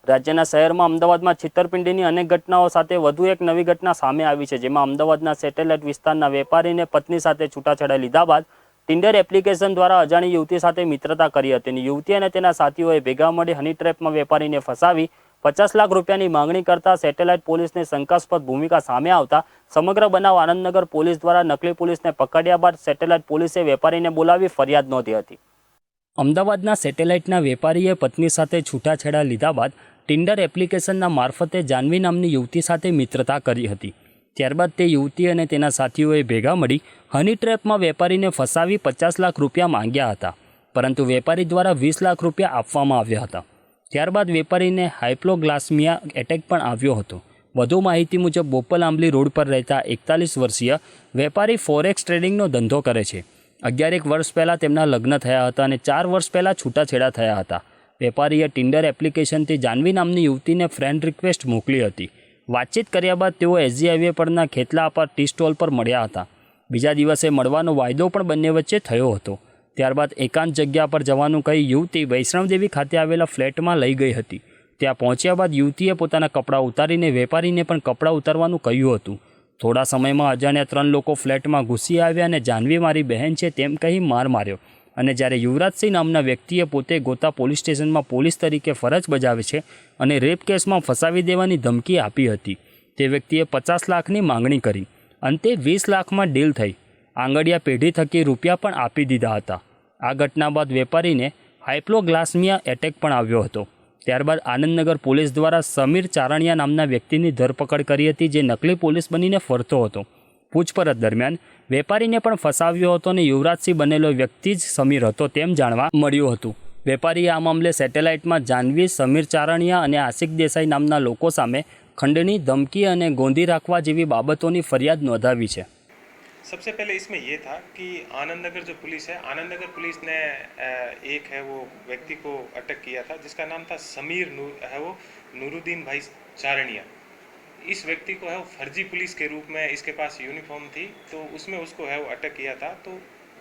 રાજ્યના શહેરમાં અમદાવાદમાં છેતરપિંડીની અનેક ઘટનાઓ સાથે વધુ એક નવી ઘટના સામે આવી છે, જેમાં અમદાવાદના સેટેલાઇટ વિસ્તારના વેપારીને પત્ની સાથે છૂટાછેડા લીધા બાદ ટિન્ડર એપ્લિકેશન દ્વારા અજાણી યુવતી સાથે મિત્રતા કરી હતી અને યુવતી અને તેના સાથીઓએ ભેગા મળી હની ટ્રેપમાં વેપારીને ફસાવી 50 લાખ રૂપિયાની માંગણી કરતા સેટેલાઇટ પોલીસને શંકાસ્પદ ભૂમિકા સામે આવતા સમગ્ર બનાવ આનંદનગર પોલીસ દ્વારા નકલી પોલીસને પકડ્યા બાદ સેટેલાઇટ પોલીસે વેપારીને બોલાવી ફરિયાદ નોંધી હતી। અમદાવાદના સેટેલાઇટના વેપારીએ પત્ની સાથે છૂટાછેડા લીધા બાદ ટિન્ડર એપ્લિકેશનના મારફતે જાનવી નામની યુવતી સાથે મિત્રતા કરી હતી। ત્યારબાદ તે યુવતી અને તેના સાથીઓએ ભેગા મળી હની ટ્રેપમાં વેપારીને ફસાવી 50 લાખ રૂપિયા માંગ્યા હતા, પરંતુ વેપારી દ્વારા 20 લાખ રૂપિયા આપવામાં આવ્યા હતા। ત્યારબાદ વેપારીને હાઇપ્લોગ્લાસમિયા એટેક પણ આવ્યો હતો। વધુ માહિતી મુજબ બોપલ આંબલી રોડ પર રહેતા 41 વર્ષીય વેપારી ફોરેક્સ ટ્રેડિંગનો ધંધો કરે છે। 11 વર્ષ પહેલાં તેમના લગ્ન થયા હતા અને 4 વર્ષ પહેલાં છૂટાછેડા થયા હતા। વેપારીએ ટિન્ડર એપ્લિકેશનથી જાનવી નામની યુવતીને ફ્રેન્ડ રિક્વેસ્ટ મોકલી હતી। વાતચીત કર્યા બાદ તેઓ એસજી હાઈવે પરના ખેતલા પર ટી સ્ટોલ પર મળ્યા હતા। બીજા દિવસે મળવાનો વાયદો પણ બંને વચ્ચે થયો હતો। ત્યારબાદ એકાંત જગ્યા પર જવાનું કહી યુવતી વૈષ્ણવદેવી ખાતે આવેલા ફ્લેટમાં લઈ ગઈ હતી। ત્યાં પહોંચ્યા બાદ યુવતીએ પોતાના કપડાં ઉતારીને વેપારીને પણ કપડાં ઉતારવાનું કહ્યું હતું। થોડા સમયમાં અજાણ્યા 3 લોકો ફ્લેટમાં ઘૂસી આવ્યા અને જાનવી મારી બહેન છે તેમ કહી માર માર્યો અને જ્યારે યુવરાજસિંહ નામના વ્યક્તિએ પોતે ગોતા પોલીસ સ્ટેશનમાં પોલીસ તરીકે ફરજ બજાવે છે અને રેપ કેસમાં ફસાવી દેવાની ધમકી આપી હતી, તે વ્યક્તિએ 50 લાખની માંગણી કરી। અંતે 20 લાખમાં ડીલ થઈ। આંગડિયા પેઢી થકી રૂપિયા પણ આપી દીધા હતા। આ ઘટના બાદ વેપારીને હાઇપ્લોગ્લાસમિયા એટેક પણ આવ્યો હતો। ત્યારબાદ આનંદનગર પોલીસ દ્વારા સમીર ચારણિયા નામના વ્યક્તિની ધરપકડ કરી હતી, જે નકલી પોલીસ બનીને ફરતો હતો। પૂછપરછ દરમિયાન વેપારીને પણ ફસાવ્યો હતો અને યુવરાજસિંહ બનેલો વ્યક્તિ જ સમીર હતો તેમ જાણવા મળ્યું હતું। વેપારીએ આ મામલે સેટેલાઇટમાં જાનવી, સમીર ચારણિયા અને આશિક દેસાઈ નામના લોકો સામે ખંડણી, ધમકી અને ગોંધી રાખવા જેવી બાબતોની ફરિયાદ નોંધાવી છે। सबसे पहले इसमें ये था कि आनंदनगर जो पुलिस है, आनंदनगर पुलिस ने एक है वो व्यक्ति को अटक किया था जिसका नाम था समीर है वो नूरुद्दीन भाई चारणिया। इस व्यक्ति को है वो फर्जी पुलिस के रूप में इसके पास यूनिफॉर्म थी, तो उसमें उसको है वो अटक किया था। तो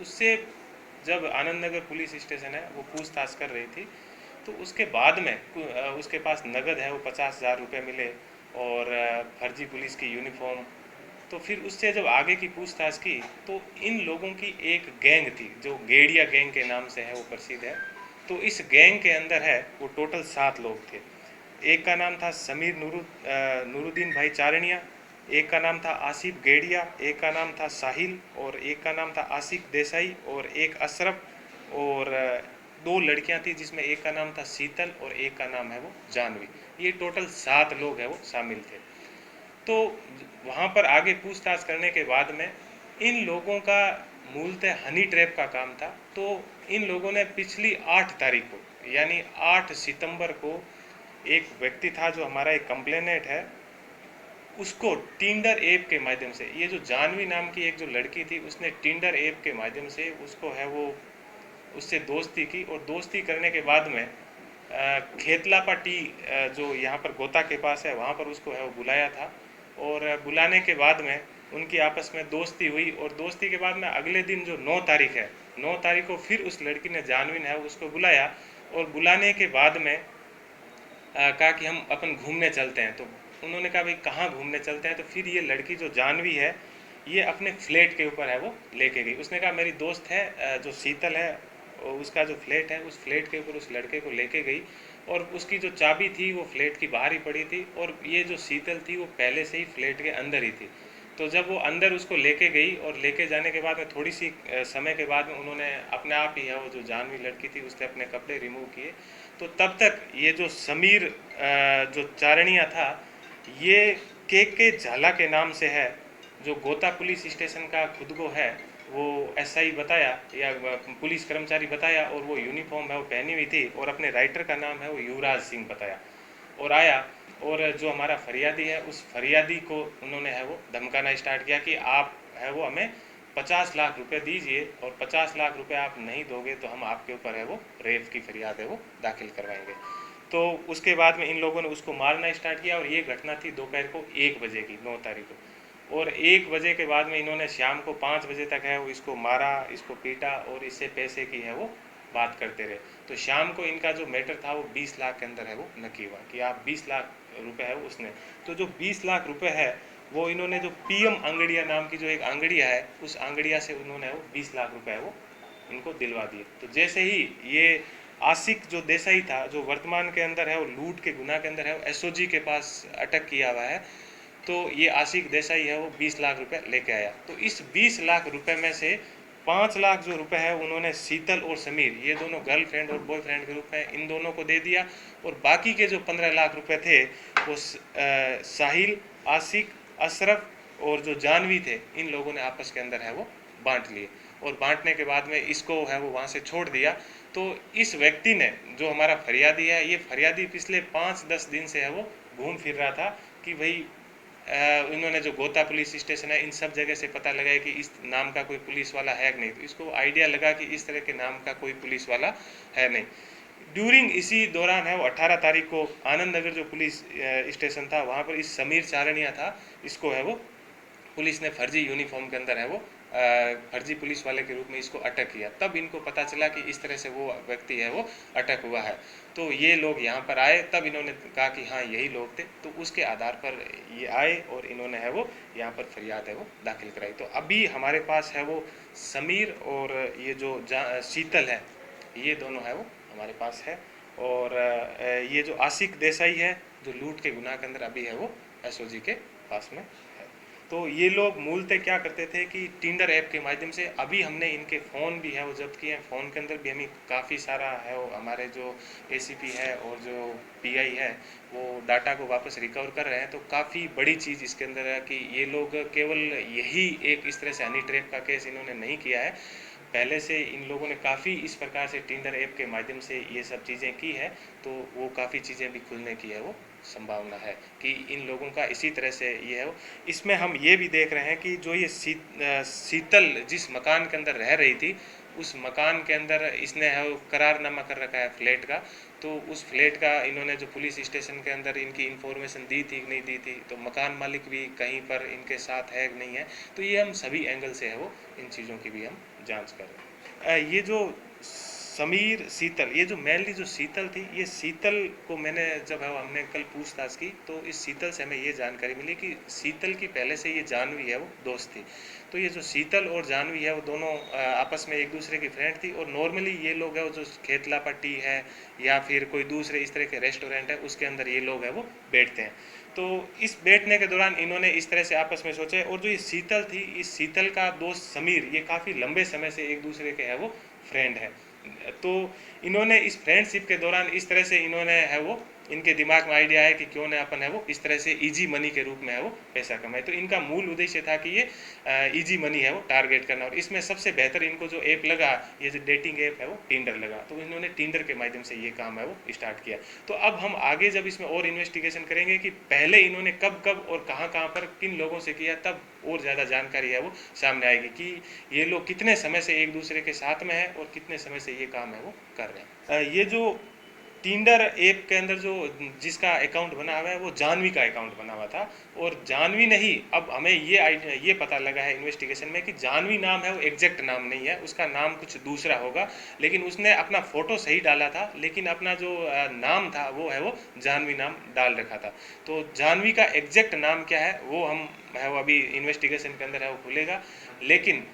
उससे जब आनंदनगर पुलिस स्टेशन है वो पूछताछ कर रही थी, तो उसके बाद में उसके पास नगद है वो 50,000 रुपये मिले और फर्जी पुलिस की यूनिफॉर्म। तो फिर उससे जब आगे की पूछताछ की तो इन लोगों की एक गैंग थी जो गेड़िया गैंग के नाम से है वो प्रसिद्ध है। तो इस गैंग के अंदर है वो टोटल 7 लोग थे। एक का नाम था समीर नूरुद्दीन भाई चारणिया, एक का नाम था आसिफ गेड़िया, एक का नाम था साहिल और एक का नाम था आशिक देसाई और एक अशरफ और 2 लड़कियां थी जिसमें एक का नाम था शीतल और एक का नाम है वो जानवी। ये टोटल 7 लोग है वो शामिल थे। तो वहाँ पर आगे पूछताछ करने के बाद में इन लोगों का मूलतः हनी ट्रैप का काम था। तो इन लोगों ने पिछली 8 तारीख को यानी 8 सितंबर को एक व्यक्ति था जो हमारा एक कंप्लेनेंट है, उसको टिंडर ऐप के माध्यम से, ये जो जानवी नाम की एक जो लड़की थी उसने टिंडर ऐप के माध्यम से उसको है वो उससे दोस्ती की और दोस्ती करने के बाद में खेतला पाटी जो यहाँ पर गोता के पास है वहाँ पर उसको है वो बुलाया था और बुलाने के बाद में उनकी आपस में दोस्ती हुई और दोस्ती के बाद में अगले दिन जो 9 तारीख है, 9 तारीख को फिर उस लड़की ने जानवी ने है उसको बुलाया और बुलाने के बाद में कहा कि हम अपन घूमने चलते हैं। तो उन्होंने कहा भाई कहाँ घूमने चलते हैं, तो फिर ये लड़की जो जानवी है ये अपने फ्लैट के ऊपर है वो लेके गई। उसने कहा मेरी दोस्त है जो शीतल है उसका जो फ्लैट है उस फ्लैट के ऊपर उस लड़के को लेके गई और उसकी जो चाबी थी वो फ्लैट की बाहर ही पड़ी थी और ये जो शीतल थी वो पहले से ही फ्लैट के अंदर ही थी। तो जब वो अंदर उसको लेके गई और लेके जाने के बाद में थोड़ी सी समय के बाद में उन्होंने अपने आप ही है वो जो जानवी लड़की थी उसने अपने कपड़े रिमूव किए। तो तब तक ये जो समीर जो चारणिया था ये के झाला के नाम से है, जो गोता पुलिस स्टेशन का खुद को है वो एसआई बताया या पुलिस कर्मचारी बताया और वो यूनिफॉर्म है वो पहनी हुई थी और अपने राइटर का नाम है वो युवराज सिंह बताया और आया और जो हमारा फरियादी है उस फरियादी को उन्होंने है वो धमकाना स्टार्ट किया कि आप है वो हमें 50 लाख रुपए दीजिए और 50 लाख रुपए आप नहीं दोगे तो हम आपके ऊपर है वो रेप की फरियाद है वो दाखिल करवाएंगे। तो उसके बाद में इन लोगों ने उसको मारना स्टार्ट किया और ये घटना थी दोपहर को 1 बजे की, 9 तारीख को। और 1 बजे के बाद में इन्होंने शाम को 5 बजे तक है वो इसको मारा, इसको पीटा और इससे पैसे की है वो बात करते रहे। तो शाम को इनका जो मैटर था वो 20 लाख के अंदर है वो नक्की हुआ कि आप 20 लाख रुपए है उसने, तो जो 20 लाख रुपए है वो इन्होंने जो पीएम आंगड़िया नाम की जो एक आंगड़िया है उस आंगड़िया से उन्होंने वो 20 लाख रुपए है वो इनको दिलवा दिए। तो जैसे ही ये आशिक जो देसाई था जो वर्तमान के अंदर है वो लूट के गुनाह के अंदर है, एसओजी के पास अटक किया हुआ है, तो ये आशिक देसाई है वो 20 लाख रुपए लेके आया। तो इस 20 लाख रुपए में से 5 लाख जो रुपए है उन्होंने शीतल और समीर, ये दोनों गर्लफ्रेंड और बॉयफ्रेंड के रूप में इन दोनों को दे दिया, और बाकी के जो 15 लाख रुपए थे वो साहिल, आशिक, अशरफ और जो जानवी थे इन लोगों ने आपस के अंदर है वो बांट लिए, और बांटने के बाद में इसको है वो वहाँ से छोड़ दिया। तो इस व्यक्ति ने जो हमारा फरियादी है, ये फरियादी पिछले 5-10 दिन से है वो घूम फिर रहा था कि भाई इन्होंने जो गोता पुलिस स्टेशन है इन सब जगह से पता लगाया कि इस नाम का कोई पुलिस वाला है कि नहीं, तो इसको आइडिया लगा कि इस तरह के नाम का कोई पुलिस वाला है नहीं। ड्यूरिंग इसी दौरान है वो 18 तारीख को आनंद नगर जो पुलिस स्टेशन था वहाँ पर इस समीर चारणिया था, इसको है वो पुलिस ने फर्जी यूनिफॉर्म के अंदर है वो फर्जी पुलिस वाले के रूप में इसको अटक किया। तब इनको पता चला कि इस तरह से वो व्यक्ति है वो अटक हुआ है, तो ये लोग यहाँ पर आए, तब इन्होंने कहा कि हाँ यही लोग थे, तो उसके आधार पर ये आए और इन्होंने है वो यहाँ पर फरियाद है वो दाखिल कराई। तो अभी हमारे पास है वो समीर और ये जो शीतल है, ये दोनों है वो हमारे पास है, और ये जो आशिक देसाई है जो लूट के गुनाह के अंदर अभी है वो एसओजी के पास में है। तो ये लोग मूलतः क्या करते थे कि टिंडर ऐप के माध्यम से, अभी हमने इनके फ़ोन भी है वो जब्त किए हैं, फ़ोन के अंदर भी हमें काफ़ी सारा है वो हमारे जो एसीपी है और जो पीआई है वो डाटा को वापस रिकवर कर रहे हैं। तो काफ़ी बड़ी चीज़ इसके अंदर है कि ये लोग केवल यही एक इस तरह से हनी ट्रैप का केस इन्होंने नहीं किया है, पहले से इन लोगों ने काफ़ी इस प्रकार से टिंडर ऐप के माध्यम से ये सब चीज़ें की है, तो वो काफ़ी चीज़ें भी खुलने की है वो संभावना है कि इन लोगों का इसी तरह से ये है वो। इसमें हम ये भी देख रहे हैं कि जो ये शीतल जिस मकान के अंदर रह रही थी उस मकान के अंदर इसने है वो करारनामा कर रखा है फ्लैट का, तो उस फ्लैट का इन्होंने जो पुलिस स्टेशन के अंदर इनकी इन्फॉर्मेशन दी थी कि नहीं दी थी, तो मकान मालिक भी कहीं पर इनके साथ है कि नहीं है, तो ये हम सभी एंगल से है वो इन चीज़ों की भी हम जांच कर रहे हैं। ये जो समीर शीतल, ये जो मेनली जो शीतल थी, ये शीतल को मैंने जब है हमने कल पूछताछ की तो इस शीतल से हमें ये जानकारी मिली कि शीतल की पहले से ये जानवी है वो दोस्त थी। तो ये जो शीतल और जानवी है वो दोनों आपस में एक दूसरे की फ्रेंड थी, और नॉर्मली ये लोग है वो जो खेतला पट्टी है या फिर कोई दूसरे इस तरह के रेस्टोरेंट है उसके अंदर ये लोग है वो बैठते हैं। तो इस बैठने के दौरान इन्होंने इस तरह से आपस में सोचे, और जो ये शीतल थी, इस शीतल का दोस्त समीर, ये काफ़ी लंबे समय से एक दूसरे के है वो फ्रेंड है। तो इन्होंने इस फ्रेंडशिप के दौरान इस तरह से इन्होंने है वो इनके दिमाग में आइडिया है कि क्यों ना अपन है वो इस तरह से इजी मनी के रूप में है वो पैसा कमाए। तो इनका मूल उद्देश्य था कि ये इजी मनी है वो टारगेट करना, और इसमें सबसे बेहतर इनको जो ऐप लगा, ये जो डेटिंग ऐप है वो टिंडर लगा, तो इन्होंने टिंडर के माध्यम से ये काम है वो स्टार्ट किया। तो अब हम आगे जब इसमें और इन्वेस्टिगेशन करेंगे कि पहले इन्होंने कब कब और कहाँ कहाँ पर किन लोगों से किया, तब और ज़्यादा जानकारी है वो सामने आएगी कि ये लोग कितने समय से एक दूसरे के साथ में है और कितने समय से ये काम है वो कर रहे हैं। ये जो टिंडर ऐप के अंदर जो जिसका अकाउंट बना हुआ है वो जानवी का अकाउंट बना हुआ था, और जानवी नहीं, अब हमें ये पता लगा है इन्वेस्टिगेशन में कि जानवी नाम है वो एग्जैक्ट नाम नहीं है, उसका नाम कुछ दूसरा होगा, लेकिन उसने अपना फ़ोटो सही डाला था, लेकिन अपना जो नाम था वो है वो जानवी नाम डाल रखा था। तो जानवी का एग्जैक्ट नाम क्या है वो हम है वो अभी इन्वेस्टिगेशन के अंदर है वो खुलेगा। लेकिन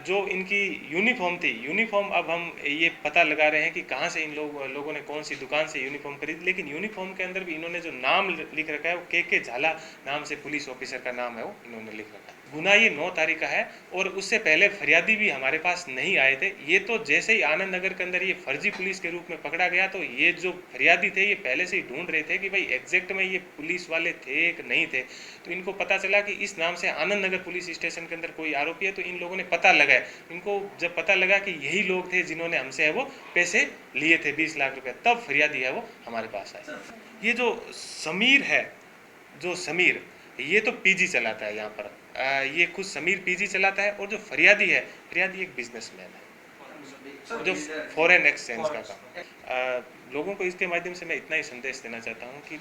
जो इनकी यूनिफॉर्म थी, यूनिफॉर्म अब हम ये पता लगा रहे हैं कि कहाँ से इन लोगों ने कौन सी दुकान से यूनिफॉर्म खरीदी, लेकिन यूनिफॉर्म के अंदर भी इन्होंने जो नाम लिख रखा है वो के झाला नाम से पुलिस ऑफिसर का नाम है वो इन्होंने लिख रखा है। गुना ये 9 तारीख का है, और उससे पहले फरियादी भी हमारे पास नहीं आए थे। ये तो जैसे ही आनंद नगर के अंदर ये फर्जी पुलिस के रूप में पकड़ा गया, तो ये जो फरियादी थे ये पहले से ही ढूंढ रहे थे कि भाई एग्जैक्ट में ये पुलिस वाले थे कि नहीं थे। तो इनको पता चला कि इस नाम से आनंद नगर पुलिस स्टेशन के अंदर कोई आरोपी है, तो इन लोगों ने पता लगाया। इनको जब पता लगा कि यही लोग थे जिन्होंने हमसे है वो पैसे लिए थे 20 लाख रुपए, तब फरियादी है वो हमारे पास आए। ये जो समीर है, जो समीर, ये तो पीजी चलाता है यहाँ पर, ये खुद समीर पीजी चलाता है, और जो फरियादी है, फरियादी एक बिजनेसमैन है जो फॉरेन एक्सचेंज का काम। लोगों को इसके माध्यम से मैं इतना ही संदेश देना चाहता हूँ कि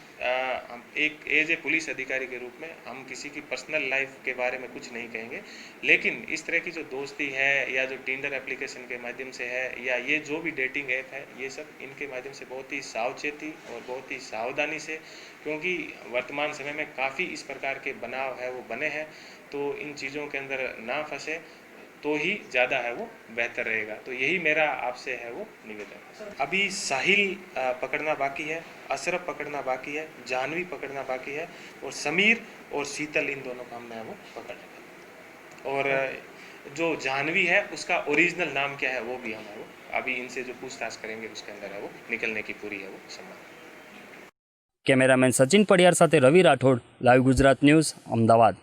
हम एक एज ए पुलिस अधिकारी के रूप में हम किसी की पर्सनल लाइफ के बारे में कुछ नहीं कहेंगे, लेकिन इस तरह की जो दोस्ती है या जो टिंडर एप्लीकेशन के माध्यम से है या ये जो भी डेटिंग ऐप है, ये सब इनके माध्यम से बहुत ही सावचेती और बहुत ही सावधानी से, क्योंकि वर्तमान समय में काफ़ी इस प्रकार के बनाव है वो बने हैं, तो इन चीज़ों के अंदर ना फंसे तो ही ज़्यादा है वो बेहतर रहेगा। तो यही मेरा आपसे है वो निवेदन है। अभी साहिल पकड़ना बाकी है, अशरफ पकड़ना बाकी है, जानवी पकड़ना बाकी है और समीर और शीतल, इन दोनों को हमने वो पकड़ लिया। और जो जानवी है उसका ओरिजिनल नाम क्या है वो भी हम वो अभी इनसे जो पूछताछ करेंगे उसके अंदर है वो निकलने की पूरी है वो संभावना। કેમેરામેન સચિન પડિયાર સાથે રવિ રાઠોડ, લાઈવ ગુજરાત ન્યૂઝ, અમદાવાદ।